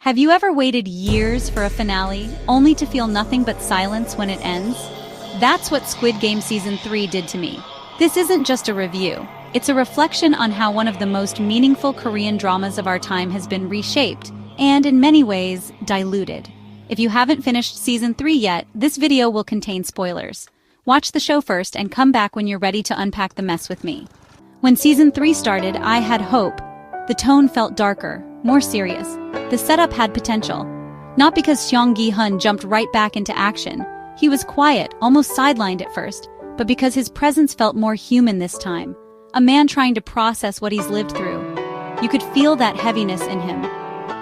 Have you ever waited years for a finale, only to feel nothing but silence when it ends? That's what Squid Game Season 3 did to me. This isn't just a review. It's a reflection on how one of the most meaningful Korean dramas of our time has been reshaped, and in many ways, diluted. If you haven't finished Season 3 yet, this video will contain spoilers. Watch the show first and come back when you're ready to unpack the mess with me. When Season 3 started, I had hope. The tone felt darker, more serious. The setup had potential. Not because Seong Gi-hun jumped right back into action. He was quiet, almost sidelined at first, but because his presence felt more human this time. A man trying to process what he's lived through. You could feel that heaviness in him.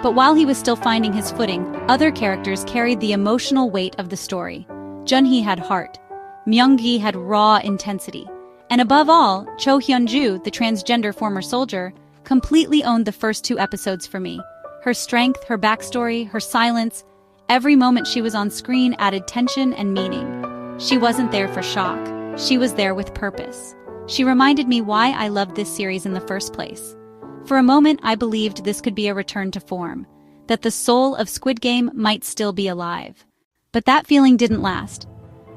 But while he was still finding his footing, other characters carried the emotional weight of the story. Junhee had heart. Myung-gi had raw intensity. And above all, Cho Hyun-ju, the transgender former soldier, completely owned the first 2 episodes for me. Her strength, her backstory, her silence, every moment she was on screen added tension and meaning. She wasn't there for shock. She was there with purpose. She reminded me why I loved this series in the first place. For a moment, I believed this could be a return to form, that the soul of Squid Game might still be alive. But that feeling didn't last.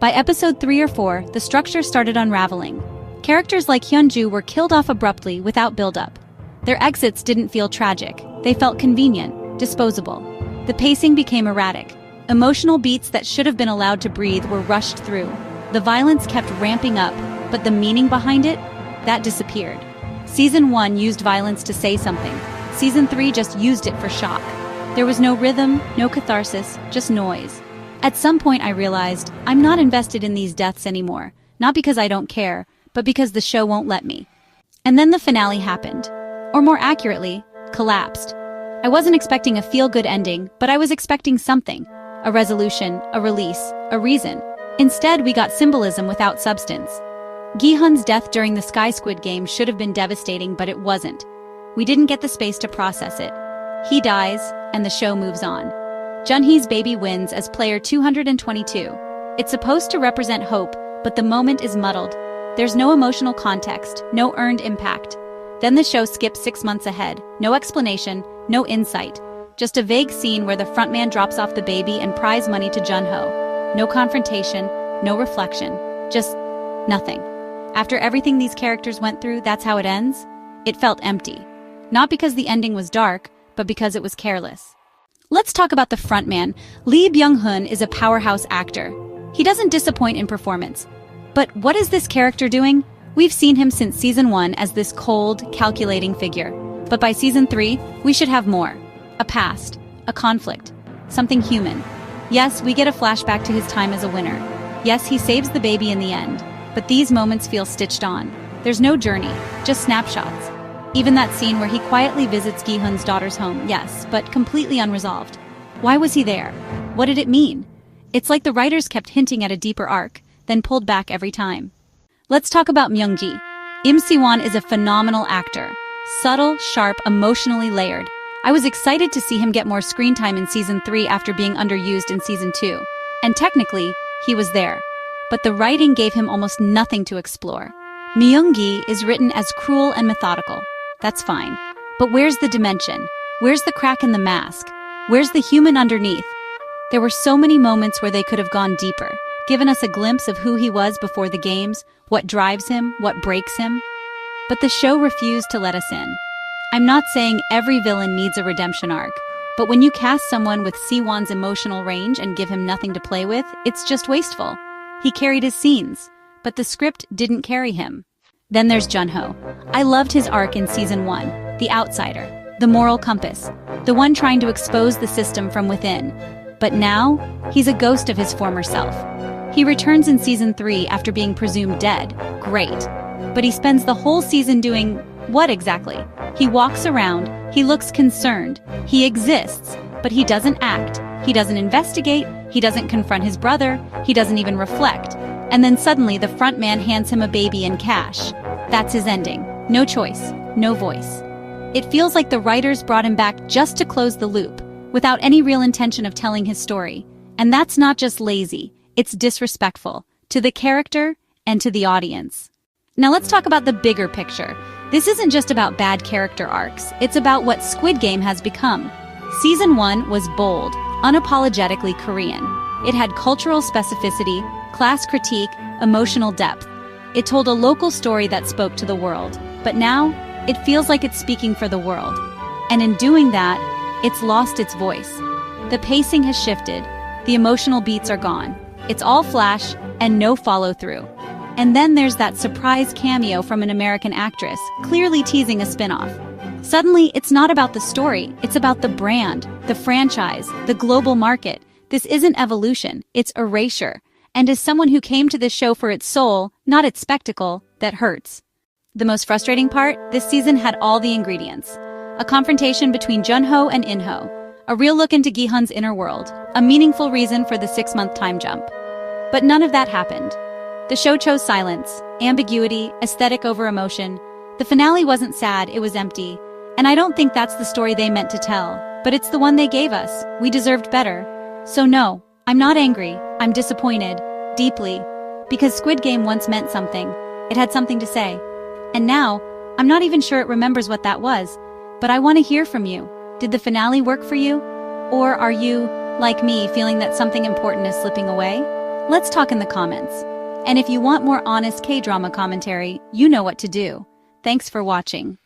By episode 3 or 4, the structure started unraveling. Characters like Hyun-ju were killed off abruptly without build-up. Their exits didn't feel tragic. They felt convenient, disposable. The pacing became erratic. Emotional beats that should have been allowed to breathe were rushed through. The violence kept ramping up, but the meaning behind it, that disappeared. Season 1 used violence to say something. Season 3 just used it for shock. There was no rhythm, no catharsis, just noise. At some point I realized, I'm not invested in these deaths anymore. Not because I don't care, but because the show won't let me. And then the finale happened. Or more accurately, collapsed. I wasn't expecting a feel-good ending, but I was expecting something. A resolution, a release, a reason. Instead, we got symbolism without substance. Gi-hun's death during the Sky Squid game should have been devastating, but it wasn't. We didn't get the space to process it. He dies, and the show moves on. Junhee's baby wins as player 222. It's supposed to represent hope, but the moment is muddled. There's no emotional context, no earned impact. Then the show skips 6 months ahead. No explanation, no insight. Just a vague scene where the frontman drops off the baby and prize money to Junho. No confrontation, no reflection. Just nothing. After everything these characters went through, that's how it ends? It felt empty. Not because the ending was dark, but because it was careless. Let's talk about the frontman. Lee Byung-hun is a powerhouse actor. He doesn't disappoint in performance. But what is this character doing? We've seen him since Season 1 as this cold, calculating figure. But by Season 3, we should have more. A past, a conflict, something human. Yes, we get a flashback to his time as a winner. Yes, he saves the baby in the end. But these moments feel stitched on. There's no journey, just snapshots. Even that scene where he quietly visits Gi-hun's daughter's home, yes, but completely unresolved. Why was he there? What did it mean? It's like the writers kept hinting at a deeper arc, then pulled back every time. Let's talk about Myung-gi. Im Si-won is a phenomenal actor. Subtle, sharp, emotionally layered. I was excited to see him get more screen time in Season 3 after being underused in Season 2. And technically, he was there. But the writing gave him almost nothing to explore. Myung-gi is written as cruel and methodical. That's fine. But where's the dimension? Where's the crack in the mask? Where's the human underneath? There were so many moments where they could have gone deeper, given us a glimpse of who he was before the games, what drives him, what breaks him. But the show refused to let us in. I'm not saying every villain needs a redemption arc, but when you cast someone with Si-won's emotional range and give him nothing to play with, it's just wasteful. He carried his scenes, but the script didn't carry him. Then there's Junho. I loved his arc in Season 1, the outsider, the moral compass, the one trying to expose the system from within. But now, he's a ghost of his former self. He returns in Season 3 after being presumed dead. Great. But he spends the whole season doing what exactly? He walks around, he looks concerned, he exists, but he doesn't act, he doesn't investigate, he doesn't confront his brother, he doesn't even reflect. And then suddenly the front man hands him a baby and cash. That's his ending. No choice, no voice. It feels like the writers brought him back just to close the loop, without any real intention of telling his story. And that's not just lazy. It's disrespectful to the character and to the audience. Now let's talk about the bigger picture. This isn't just about bad character arcs, it's about what Squid Game has become. Season 1 was bold, unapologetically Korean. It had cultural specificity, class critique, emotional depth. It told a local story that spoke to the world. But now, it feels like it's speaking for the world. And in doing that, it's lost its voice. The pacing has shifted. The emotional beats are gone. It's all flash and no follow-through. And then there's that surprise cameo from an American actress, clearly teasing a spin-off. Suddenly, it's not about the story, it's about the brand, the franchise, the global market. This isn't evolution, it's erasure. And as someone who came to this show for its soul, not its spectacle, that hurts. The most frustrating part, this season had all the ingredients. A confrontation between Junho and Inho, a real look into Gi-hun's inner world, a meaningful reason for the 6-month time jump. But none of that happened. The show chose silence, ambiguity, aesthetic over emotion. The finale wasn't sad, it was empty. And I don't think that's the story they meant to tell, but it's the one they gave us. We deserved better. So no, I'm not angry, I'm disappointed, deeply, because Squid Game once meant something. It had something to say. And now, I'm not even sure it remembers what that was, but I want to hear from you. Did the finale work for you? Or are you, like me, feeling that something important is slipping away? Let's talk in the comments. And if you want more honest K-drama commentary, you know what to do. Thanks for watching.